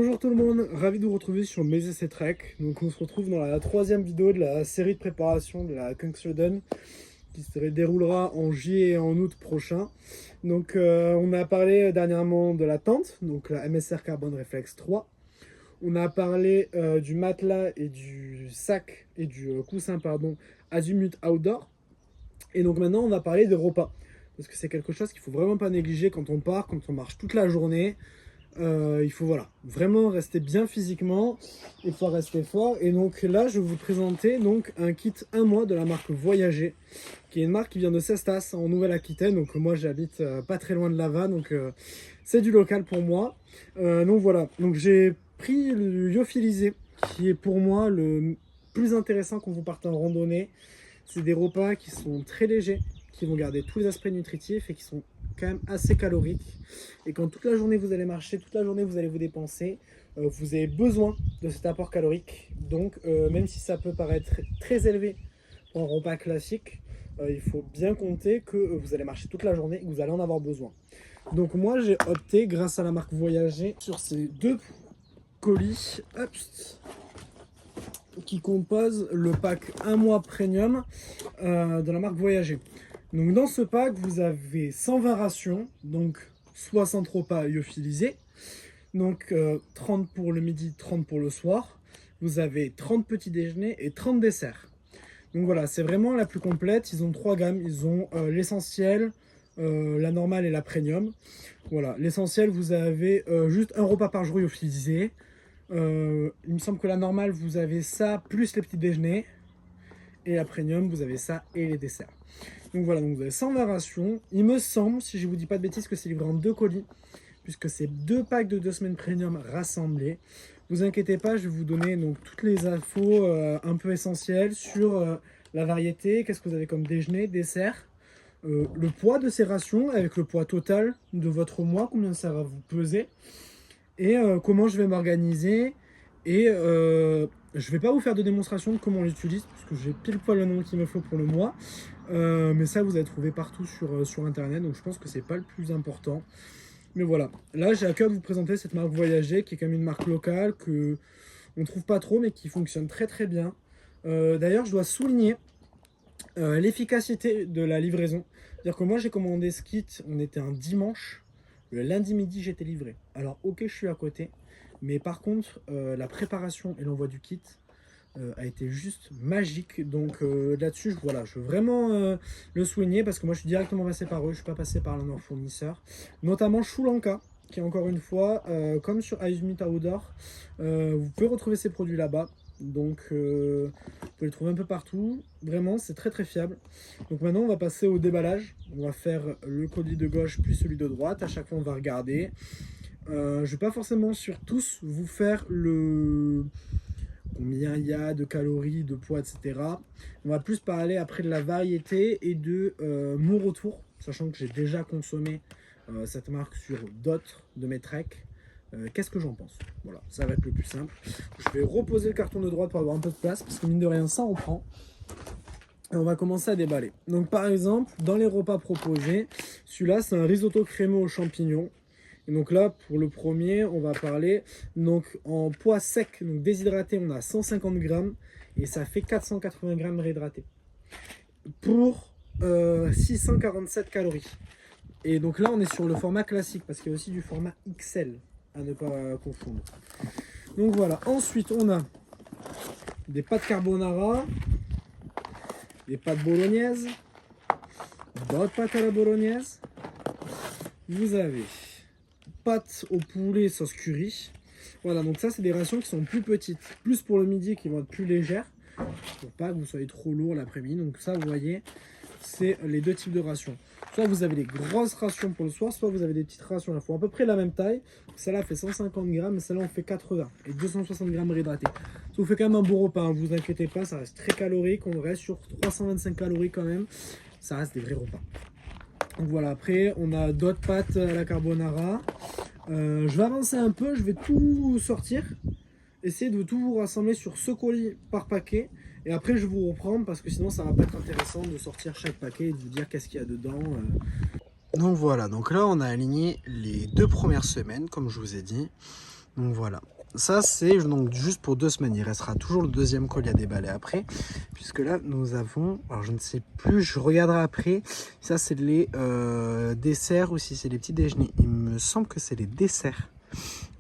Bonjour tout le monde, ravi de vous retrouver sur Mes Essais Trek. Donc on se retrouve dans la troisième vidéo de la série de préparation de la Kungsleden qui se déroulera en juillet et en août prochain. Donc on a parlé dernièrement de la tente, donc la MSR Carbon Reflex 3. On a parlé du matelas et du sac et du coussin pardon, Azimut Outdoor. Et donc maintenant on va parler des repas. Parce que c'est quelque chose qu'il ne faut vraiment pas négliger quand on part, quand on marche toute la journée. Il faut vraiment rester bien physiquement, il faut rester fort. Et donc là, je vais vous présenter donc un kit 1 mois de la marque Voyager, qui est une marque qui vient de Cestas en Nouvelle-Aquitaine. Donc moi, j'habite pas très loin de Laval, donc c'est du local pour moi. Donc voilà, donc j'ai pris le lyophilisé, qui est pour moi le plus intéressant quand vous partez en randonnée. C'est des repas qui sont très légers, qui vont garder tous les aspects nutritifs et qui sont quand même assez caloriques. Et quand toute la journée vous allez marcher, toute la journée vous allez vous dépenser, vous avez besoin de cet apport calorique. Donc même si ça peut paraître très élevé pour un repas classique, il faut bien compter que vous allez marcher toute la journée et que vous allez en avoir besoin. Donc moi j'ai opté, grâce à la marque Voyager, sur ces deux colis qui composent le pack 1 mois premium de la marque Voyager. Donc dans ce pack, vous avez 120 rations, donc 60 repas lyophilisés, donc 30 pour le midi, 30 pour le soir. Vous avez 30 petits déjeuners et 30 desserts. Donc voilà, c'est vraiment la plus complète. Ils ont 3 gammes, ils ont l'essentiel, la normale et la premium. Voilà, l'essentiel, vous avez juste un repas par jour lyophilisé. Il me semble que la normale, vous avez ça plus les petits déjeuners. Et la premium, vous avez ça et les desserts. Donc voilà, donc vous avez 120 rations. Il me semble, si je ne vous dis pas de bêtises, que c'est livré en 2 colis, puisque c'est 2 packs de 2 semaines premium rassemblés. Vous inquiétez pas, je vais vous donner donc toutes les infos un peu essentielles sur la variété, qu'est-ce que vous avez comme déjeuner, dessert, le poids de ces rations avec le poids total de votre mois, combien ça va vous peser, et comment je vais m'organiser. Et je ne vais pas vous faire de démonstration de comment on l'utilise, parce que j'ai pile poil le nombre qu'il me faut pour le mois. Mais ça, vous allez trouver partout sur Internet, donc je pense que c'est pas le plus important. Mais voilà, là j'ai à cœur de vous présenter cette marque Voyager, qui est quand même une marque locale, que on trouve pas trop, mais qui fonctionne très très bien. D'ailleurs, je dois souligner l'efficacité de la livraison. C'est-à-dire que moi j'ai commandé ce kit, on était un dimanche, le lundi midi j'étais livré. Alors ok, je suis à côté, mais par contre la préparation et l'envoi du kit a été juste magique. Donc là-dessus, voilà, je veux vraiment le souligner, parce que moi je suis directement passé par eux, je ne suis pas passé par leur fournisseur, notamment Sri Lanka, qui encore une fois, comme sur Azimut Outdoor, vous pouvez retrouver ces produits là-bas. Donc vous pouvez les trouver un peu partout, vraiment c'est très très fiable. Donc maintenant on va passer au déballage. On va faire le colis de gauche puis celui de droite, à chaque fois on va regarder. Je ne vais pas forcément sur tous vous faire le combien il y a de calories, de poids, etc. On va plus parler après de la variété et de mon retour, sachant que j'ai déjà consommé cette marque sur d'autres de mes treks. Qu'est-ce que j'en pense? Voilà, ça va être le plus simple. Je vais reposer le carton de droite pour avoir un peu de place, parce que mine de rien, ça en prend. Et on va commencer à déballer. Donc par exemple, dans les repas proposés, celui-là, c'est un risotto crémeux aux champignons. Et donc là, pour le premier, on va parler donc en poids sec, donc déshydraté, on a 150 grammes et ça fait 480 grammes réhydraté pour 647 calories. Et donc là, on est sur le format classique, parce qu'il y a aussi du format XL à ne pas confondre. Donc voilà, ensuite on a des pâtes carbonara, des pâtes bolognaises, d'autres pâtes à la bolognaise. Vous avez pâtes au poulet sauce curry. Voilà, donc ça c'est des rations qui sont plus petites, plus pour le midi, qui vont être plus légères, pour pas que vous soyez trop lourd l'après-midi. Donc ça, vous voyez, c'est les deux types de rations. Soit vous avez des grosses rations pour le soir, soit vous avez des petites rations. Elles font à peu près la même taille. Celle-là fait 150 grammes, mais celle-là on fait 80 et 260 grammes réhydratés. Ça vous fait quand même un bon repas, hein, vous inquiétez pas, ça reste très calorique. On reste sur 325 calories quand même. Ça reste des vrais repas. Donc voilà, après on a d'autres pâtes à la carbonara. Je vais avancer un peu, je vais tout sortir, essayer de tout vous rassembler sur ce colis par paquet. Et après je vais vous reprendre, parce que sinon ça va pas être intéressant de sortir chaque paquet et de vous dire qu'est-ce qu'il y a dedans. Donc voilà, donc là on a aligné les 2 premières semaines, comme je vous ai dit. Donc voilà. Ça, c'est donc juste pour 2 semaines. Il restera toujours le deuxième colis à déballer après. Puisque là, nous avons... Alors, je ne sais plus, je regarderai après. Ça, c'est les desserts ou si c'est les petits déjeuners. Il me semble que c'est les desserts.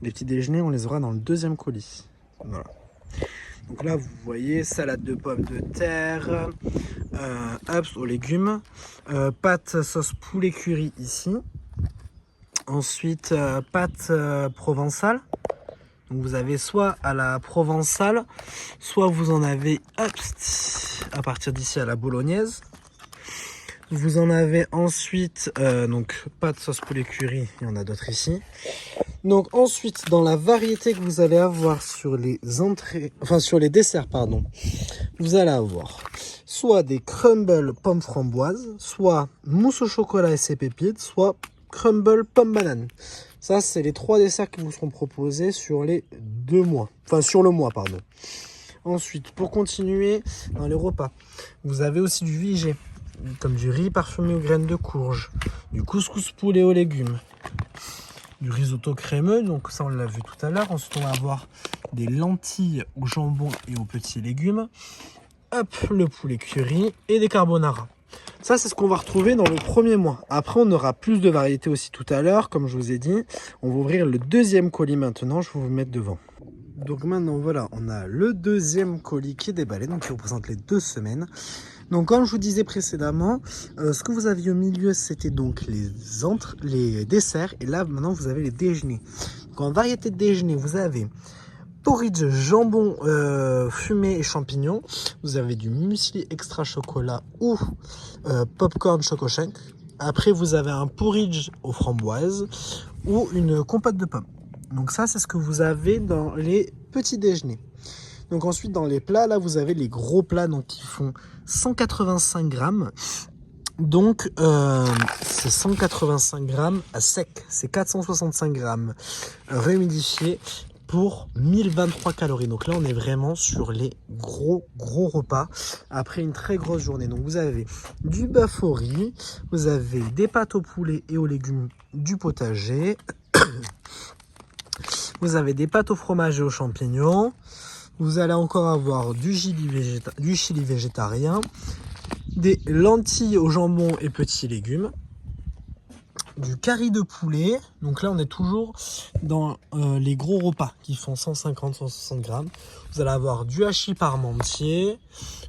Les petits déjeuners, on les aura dans le deuxième colis. Voilà. Donc là, vous voyez, salade de pommes de terre, ups aux légumes, pâte sauce poulet curry ici. Ensuite, pâte provençale. Donc vous avez soit à la provençale, soit vous en avez à partir d'ici à la bolognaise. Vous en avez ensuite, donc pas de sauce poulet curry, il y en a d'autres ici. Donc ensuite, dans la variété que vous allez avoir sur les entrées, enfin sur les desserts, pardon, vous allez avoir soit des crumbles pommes framboises, soit mousse au chocolat et ses pépites, soit crumble pomme banane. Ça, c'est les 3 desserts qui vous seront proposés sur les 2 mois. Enfin, sur le mois, pardon. Ensuite, pour continuer dans les repas, vous avez aussi du VG, comme du riz parfumé aux graines de courge, du couscous poulet aux légumes, du risotto crémeux, donc ça on l'a vu tout à l'heure. Ensuite, on va avoir des lentilles au jambon et aux petits légumes, hop, le poulet curry et des carbonara. Ça, c'est ce qu'on va retrouver dans le premier mois. Après, on aura plus de variétés aussi tout à l'heure. Comme je vous ai dit, on va ouvrir le deuxième colis maintenant. Je vais vous mettre devant. Donc maintenant, voilà, on a le deuxième colis qui est déballé, donc qui représente les 2 semaines. Donc comme je vous disais précédemment, ce que vous aviez au milieu, c'était donc les desserts. Et là, maintenant, vous avez les déjeuners. Donc en variété de déjeuner, vous avez porridge jambon fumé et champignons. Vous avez du muesli extra chocolat ou popcorn choco shake. Après, vous avez un porridge aux framboises ou une compote de pommes. Donc ça, c'est ce que vous avez dans les petits déjeuners. Donc ensuite, dans les plats, là, vous avez les gros plats donc, qui font 185 grammes. Donc, c'est 185 grammes à sec. C'est 465 grammes réhumidifiés pour 1023 calories. Donc là, on est vraiment sur les gros repas après une très grosse journée. Donc vous avez du bœuf au riz, vous avez des pâtes au poulet et aux légumes du potager, vous avez des pâtes au fromage et aux champignons, vous allez encore avoir du chili végétarien, des lentilles au jambon et petits légumes, du curry de poulet. Donc là, on est toujours dans les gros repas qui font 150-160 grammes. Vous allez avoir du hachis parmentier.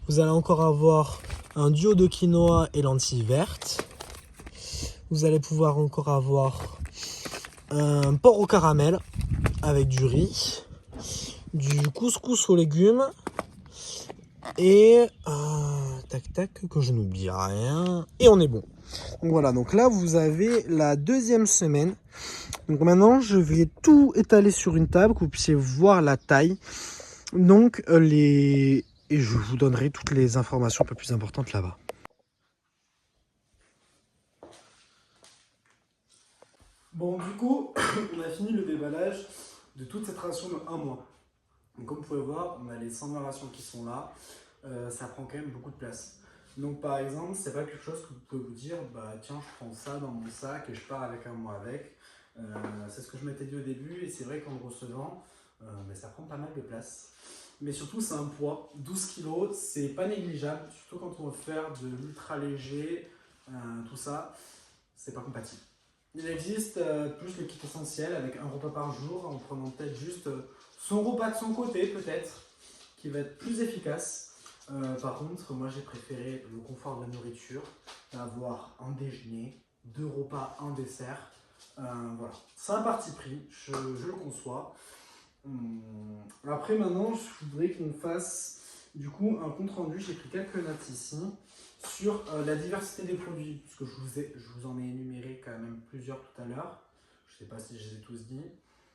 Vous allez encore avoir un duo de quinoa et lentilles vertes. Vous allez pouvoir encore avoir un porc au caramel avec du riz, du couscous aux légumes et que je n'oublie rien. Et on est bon. Donc voilà, donc là vous avez la deuxième semaine. Donc maintenant je vais tout étaler sur une table, que vous puissiez voir la taille. Donc et je vous donnerai toutes les informations un peu plus importantes là-bas. Bon, du coup, on a fini le déballage de toute cette ration de 1 mois. Donc comme vous pouvez voir, on a les 120 rations qui sont là. Ça prend quand même beaucoup de place. Donc par exemple, c'est pas quelque chose que vous pouvez vous dire, bah tiens, je prends ça dans mon sac et je pars avec un mois avec. C'est ce que je m'étais dit au début et c'est vrai qu'en le recevant, mais ça prend pas mal de place. Mais surtout, c'est un poids, 12 kg, c'est pas négligeable, surtout quand on veut faire de l'ultra léger, tout ça, c'est pas compatible. Il existe plus le kit essentiel avec un repas par jour en prenant peut-être juste son repas de son côté peut-être, qui va être plus efficace. Par contre, moi j'ai préféré le confort de la nourriture, d'avoir un déjeuner, 2 repas, un dessert. Voilà, c'est un parti pris, je le conçois. Après maintenant, je voudrais qu'on fasse du coup un compte rendu. J'ai pris quelques notes ici sur la diversité des produits, parce que je vous en ai énuméré quand même plusieurs tout à l'heure. Je ne sais pas si je les ai tous dit.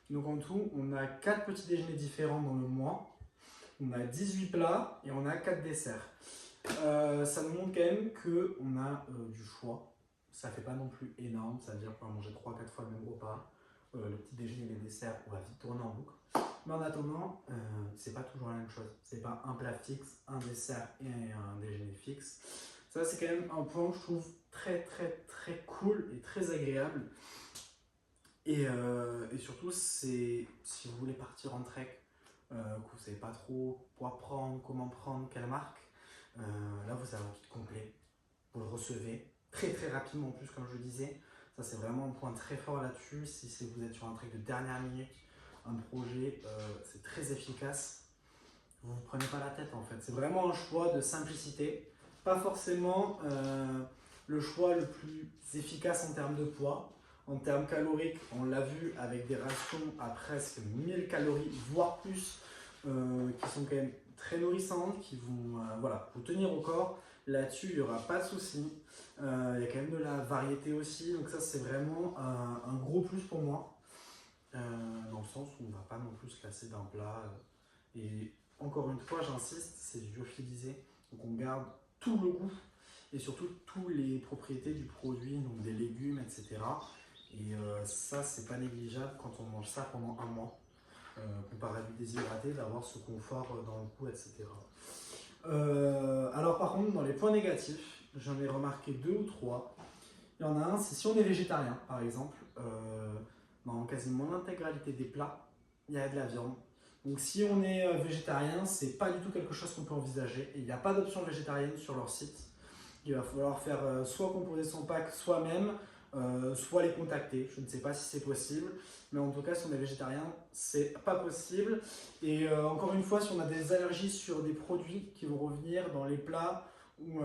Donc en tout, on a 4 petits déjeuners différents dans le mois. On a 18 plats et on a 4 desserts. Ça nous montre quand même qu'on a du choix. Ça ne fait pas non plus énorme, ça veut dire qu'on va manger 3-4 fois le même repas. Le petit déjeuner et les desserts, on va vite tourner en boucle. Mais en attendant, c'est pas toujours la même chose. C'est pas un plat fixe, un dessert et un déjeuner fixe. Ça, c'est quand même un point que je trouve très cool et très agréable. Et surtout, c'est si vous voulez partir en trek, que vous ne savez pas trop quoi prendre, comment prendre, quelle marque, là vous avez un kit complet. Vous le recevez très très rapidement en plus, comme je le disais. Ça, c'est vraiment un point très fort là-dessus. Si vous êtes sur un trek de dernière minute, un projet, c'est très efficace. Vous ne vous prenez pas la tête en fait. C'est vraiment un choix de simplicité. Pas forcément le choix le plus efficace en termes de poids. En termes caloriques, on l'a vu avec des rations à presque 1000 calories, voire plus, qui sont quand même très nourrissantes, qui vont voilà, vous tenir au corps. Là-dessus, il n'y aura pas de souci. Il y a quand même de la variété aussi. Donc ça, c'est vraiment un gros plus pour moi. Dans le sens où on ne va pas non plus se lasser d'un plat. Et encore une fois, j'insiste, c'est du lyophilisé. Donc on garde tout le goût et surtout toutes les propriétés du produit, donc des légumes, etc. Et ça, c'est pas négligeable quand on mange ça pendant un mois. Comparé à du déshydraté, d'avoir ce confort dans le cou, etc. Alors par contre, dans les points négatifs, j'en ai remarqué 2 ou 3. Il y en a un, c'est si on est végétarien, par exemple, dans quasiment l'intégralité des plats, il y a de la viande. Donc si on est végétarien, c'est pas du tout quelque chose qu'on peut envisager. Et il n'y a pas d'option végétarienne sur leur site. Il va falloir faire soit composer son pack soi-même, soit les contacter. Je ne sais pas si c'est possible, mais en tout cas, si on est végétarien, c'est pas possible. Et encore une fois, si on a des allergies sur des produits qui vont revenir dans les plats ou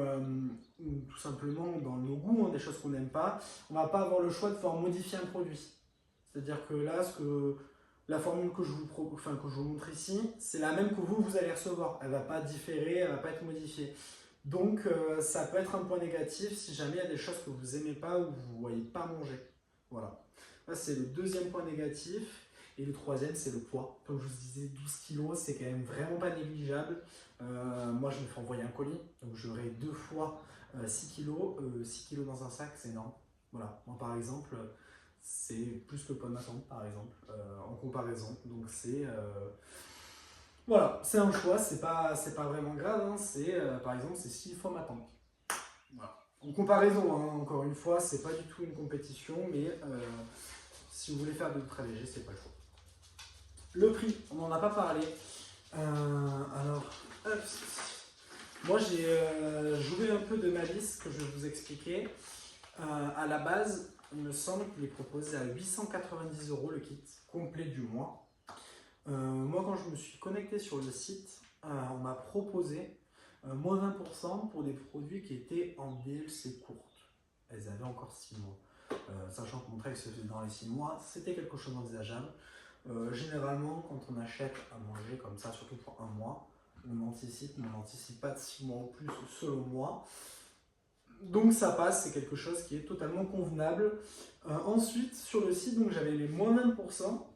tout simplement dans nos goûts, hein, des choses qu'on n'aime pas, on va pas avoir le choix de pouvoir modifier un produit. C'est-à-dire que là, la formule que je vous montre ici, c'est la même que vous allez recevoir. Elle ne va pas différer, elle ne va pas être modifiée. Donc, ça peut être un point négatif si jamais il y a des choses que vous n'aimez pas ou que vous ne voyez pas manger. Voilà. Là, c'est le deuxième point négatif. Et le troisième, c'est le poids. Comme je vous disais, 12 kilos, c'est quand même vraiment pas négligeable. Moi, je me fais envoyer un colis, donc j'aurai 2 fois 6 kilos. 6 kilos dans un sac, c'est énorme. Voilà. Moi, par exemple, c'est plus que le poids de ma tante, par exemple, en comparaison. Donc, voilà, c'est un choix, c'est pas vraiment grave, hein. Par exemple, c'est 6 fois ma tante. Voilà. En comparaison, hein, encore une fois, c'est pas du tout une compétition, mais si vous voulez faire de l'ultra léger, c'est pas le choix. Le prix, on n'en a pas parlé. Alors, hop. Moi j'ai joué un peu de ma liste que je vais vous expliquer. À la base, il me semble qu'il est proposé à 890 € le kit complet du mois. Moi, quand je me suis connecté sur le site, on m'a proposé moins 20% pour des produits qui étaient en DLC courte. Elles avaient encore 6 mois. Sachant que mon trek se faisait dans les 6 mois, c'était quelque chose d'envisageable. Généralement, quand on achète à manger comme ça, surtout pour un mois, on n'anticipe pas de 6 mois en plus selon moi. Donc ça passe, c'est quelque chose qui est totalement convenable. Ensuite, sur le site, donc j'avais les moins 20%.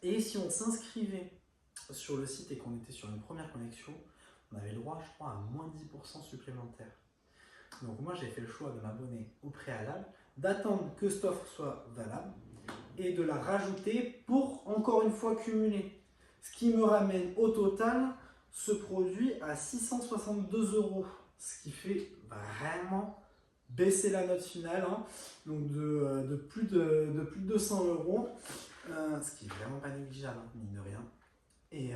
Et si on s'inscrivait sur le site et qu'on était sur une première connexion, on avait le droit, je crois, à moins 10% supplémentaire. Donc moi, j'ai fait le choix de m'abonner au préalable, d'attendre que cette offre soit valable et de la rajouter pour, encore une fois, cumuler. Ce qui me ramène au total ce produit à 662 €, ce qui fait vraiment baisser la note finale, hein, donc de plus de 200 €, ce qui est vraiment pas négligeable, hein, mine de rien. Et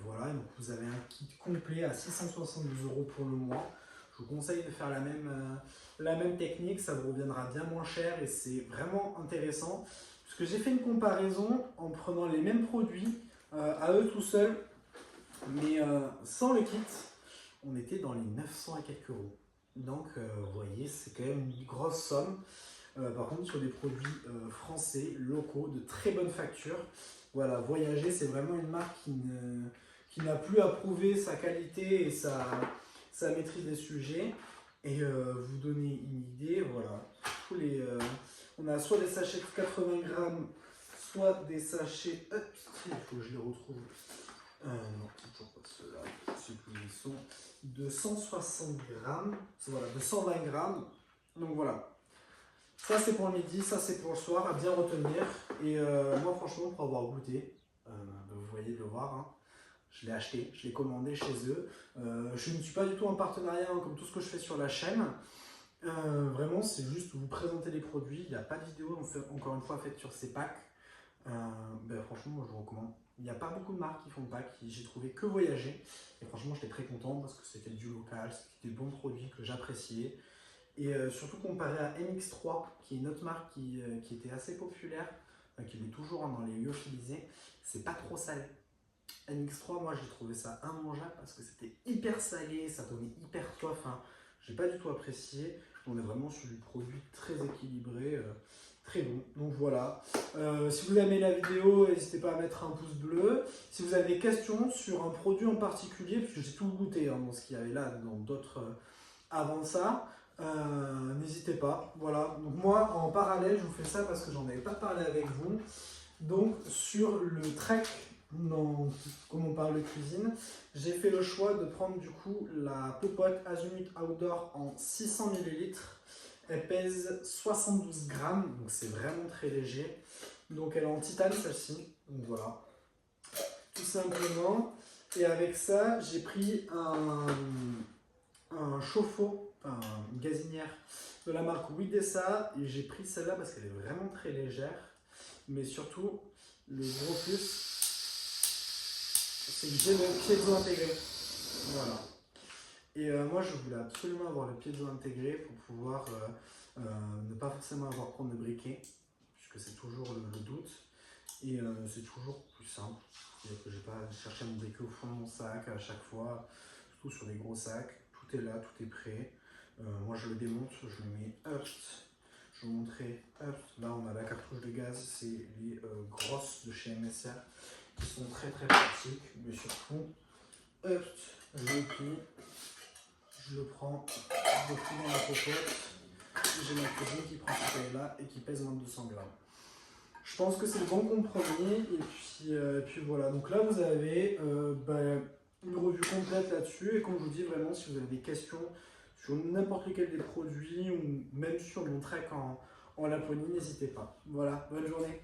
voilà, donc vous avez un kit complet à 672 € pour le mois. Je vous conseille de faire la même technique, ça vous reviendra bien moins cher et c'est vraiment intéressant. Parce que j'ai fait une comparaison en prenant les mêmes produits à eux tout seuls, mais sans le kit, on était dans les 900 et quelques euros. Donc vous voyez, c'est quand même une grosse somme. Par contre, sur des produits français, locaux, de très bonne facture. Voilà, Voyager, c'est vraiment une marque qui n'a plus à prouver sa qualité et sa maîtrise des sujets. Et vous donner une idée, voilà. On a soit des sachets de 80 grammes, soit des sachets. Hop, il faut que je les retrouve. Non, toujours pas ceux-là. Ceux qui sont de 160 grammes. Voilà, de 120 grammes. Donc voilà. Ça c'est pour le midi, ça c'est pour le soir, à bien retenir. Et moi franchement, pour avoir goûté, vous voyez de le voir, hein, je l'ai acheté, je l'ai commandé chez eux. Je ne suis pas du tout en partenariat, hein, comme tout ce que je fais sur la chaîne. Vraiment, c'est juste vous présenter les produits. Il n'y a pas de vidéo, encore une fois, faite sur ces packs. Franchement, moi, je vous recommande. Il n'y a pas beaucoup de marques qui font de packs. J'ai trouvé que Voyager. Et franchement, j'étais très content parce que c'était du local, c'était des bons produits que j'appréciais. Et surtout comparé à MX3, qui est une autre marque qui était assez populaire, qui l'est toujours dans les lyophilisés, c'est pas trop salé. MX3, moi j'ai trouvé ça immangeable parce que c'était hyper salé, ça donnait hyper soif. Hein. J'ai pas du tout apprécié. On est vraiment sur du produit très équilibré, très bon. Donc voilà. Si vous aimez la vidéo, n'hésitez pas à mettre un pouce bleu. Si vous avez des questions sur un produit en particulier, puisque j'ai tout goûté hein, dans ce qu'il y avait là, dans d'autres avant ça, n'hésitez pas. Voilà. Donc moi, en parallèle, je vous fais ça parce que j'en avais pas parlé avec vous. Donc sur le trek, comme on parle de cuisine, j'ai fait le choix de prendre du coup la popote Azumut Outdoor en 600 ml. Elle pèse 72 grammes, donc c'est vraiment très léger. Donc elle est en titane celle-ci, donc voilà, tout simplement. Et avec ça, j'ai pris un chauffe-eau, une gazinière de la marque Widesa. Et j'ai pris celle-là parce qu'elle est vraiment très légère. Mais surtout, le gros plus, c'est que j'ai le piezo intégré. Voilà. Et moi, je voulais absolument avoir le piezo intégré pour pouvoir ne pas forcément avoir à prendre de briquet, puisque c'est toujours le doute. Et c'est toujours plus simple. C'est-à-dire que je n'ai pas cherché mon briquet au fond de mon sac à chaque fois, surtout sur les gros sacs. Tout est là, tout est prêt. Moi, je le démonte, je le mets up. Je vais vous montrer. Hop, là, on a la cartouche de gaz. C'est les grosses de chez MSR qui sont très très pratiques. Mais surtout, hop, je le plie. Je le prends, je le plie dans la popote. J'ai ma cuisine qui prend cette taille-là et qui pèse moins de 200 grammes. Je pense que c'est le bon compromis. Et puis voilà. Donc là, vous avez une revue complète là-dessus. Et comme je vous dis, vraiment, si vous avez des questions sur n'importe lequel des produits ou même sur mon trek en Laponie, n'hésitez pas. Voilà, bonne journée.